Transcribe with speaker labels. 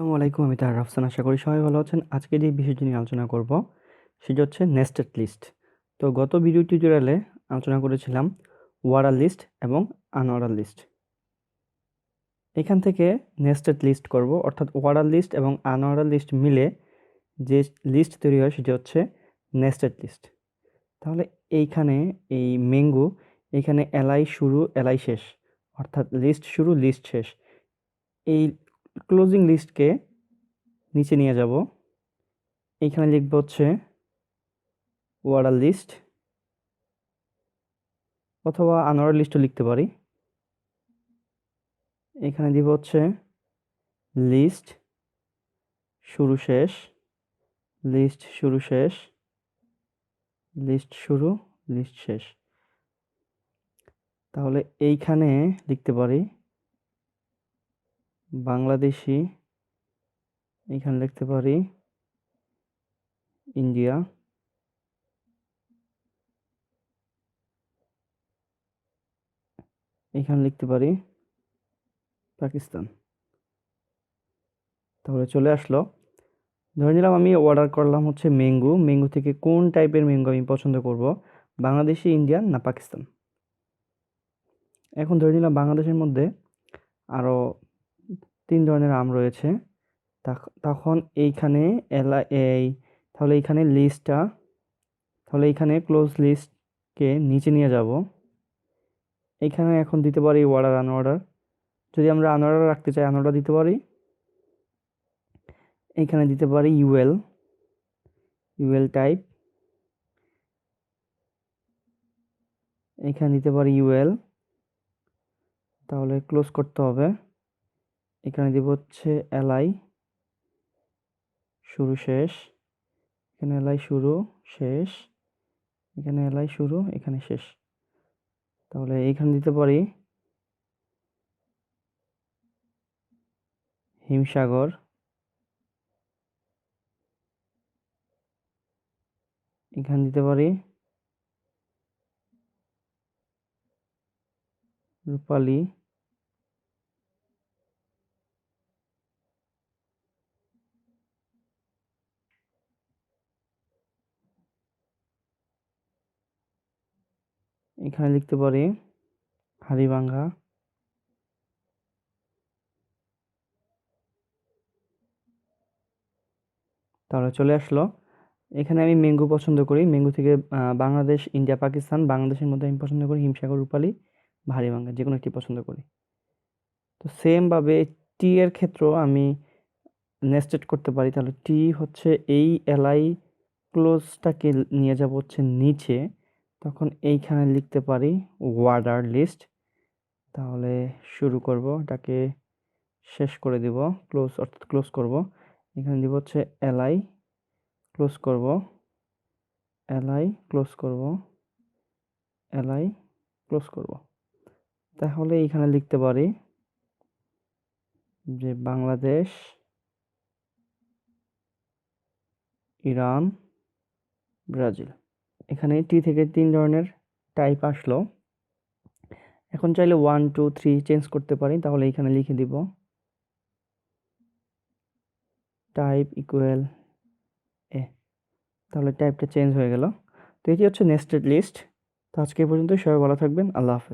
Speaker 1: আসসালামু আলাইকুম, আমি তাহের.রাফসান। আশা করি সবাই ভালো আছেন। আজকে যে বিষয়টি নিয়ে আলোচনা করব সেটা হচ্ছে নেস্টেড লিস্ট। তো গত ভিডিও টিউটোরিয়ালে আলোচনা করেছিলাম ওয়ার্ডার লিস্ট এবং আনঅর্ডার লিস্ট। এখান থেকে নেস্টেড লিস্ট করব, অর্থাৎ ওয়ার্ডার লিস্ট এবং আনঅর্ডার লিস্ট মিলে যে লিস্ট তৈরি হয় সেটা হচ্ছে নেস্টেড লিস্ট। তাহলে এইখানে এই ম্যাঙ্গো, এখানে এলআই শুরু এলআই শেষ, অর্থাৎ লিস্ট শুরু লিস্ট শেষ। এই ক্লোজিং লিস্টকে নিচে নিয়ে যাব। এইখানে লিখব হচ্ছে ওয়ার্ডার লিস্ট, অথবা আনঅর্ডার লিস্টও লিখতে পারি। এখানে দিব হচ্ছে লিস্ট শুরু শেষ, লিস্ট শুরু শেষ, লিস্ট শুরু লিস্ট শেষ। তাহলে এইখানে লিখতে পারি বাংলাদেশি, এইখানে লিখতে পারি ইন্ডিয়া, এখানে লিখতে পারি পাকিস্তান। তাহলে চলে আসলো। ধরে নিলাম আমি অর্ডার করলাম হচ্ছে ম্যাঙ্গো। ম্যাঙ্গো থেকে কোন টাইপের ম্যাঙ্গো আমি পছন্দ করব, বাংলাদেশি, ইন্ডিয়ান না পাকিস্তান। এখন ধরে নিলাম বাংলাদেশের মধ্যে আরও 3 ধরনের আম রয়েছে। তখন এইখানে তাহলে এইখানে তাহলে এইখানে ক্লোজ লিস্টকে নিচে নিয়ে যাব। এইখানে এখন দিতে পারি অর্ডার আনঅর্ডার। যদি আমরা আনঅর্ডার রাখতে চাই আনঅর্ডার দিতে পারি। এইখানে দিতে পারি ইউএল টাইপ, এখানে দিতে পারি ইউএল। তাহলে ক্লোজ করতে হবে। এখানে দিব হচ্ছে এলআই শুরু শেষ, এখানে এলআই শুরু শেষ, এখানে এলআই শুরু, এখানে শেষ। তাহলে এইখানে দিতে পারি হিমসাগর, এখানে দিতে পারি রূপালী, এখানে লিখতে পারি হাড়িভাঙ্গা, তাহলে চলে আসলো। এখানে আমি ম্যাঙ্গো পছন্দ করি। ম্যাঙ্গো থেকে বাংলাদেশ, ইন্ডিয়া, পাকিস্তান। বাংলাদেশের মধ্যে আমি পছন্দ করি হিমসাগর, রূপালী বা হাড়িভাঙ্গা, যে কোনো একটি পছন্দ করি। তো সেমভাবে টি এর ক্ষেত্রেও আমি নেস্টেড করতে পারি। তাহলে টি হচ্ছে এই এলআই ক্লোজটাকে নিয়ে যাব হচ্ছে নিচে, তখন এইখানে লিখতে পারি ওয়ার্ডার লিস্ট। তাহলে শুরু করব, এটাকে শেষ করে দিব, ক্লোজ অর্থাৎ ক্লোজ করব। এখানে দিব হচ্ছে এলআই, ক্লোজ করব, এলআই ক্লোজ করব, এলআই ক্লোজ করব। তাহলে এখানে লিখতে পারি যে বাংলাদেশ, ইরান, ব্রাজিল। এখানে টি থেকে 3 ধরনের টাইপ আসলো। এখন চাইলে 1 2 3 চেঞ্জ করতে পারি। তাহলে এখানে লিখে দিব টাইপ ইকুয়াল এ। তাহলে টাইপটা চেঞ্জ হয়ে গেল। তো এটি হচ্ছে নেস্টেড লিস্ট। তো আজকে এই পর্যন্ত, সবাই ভালো থাকবেন। আল্লাহ হাফেজ।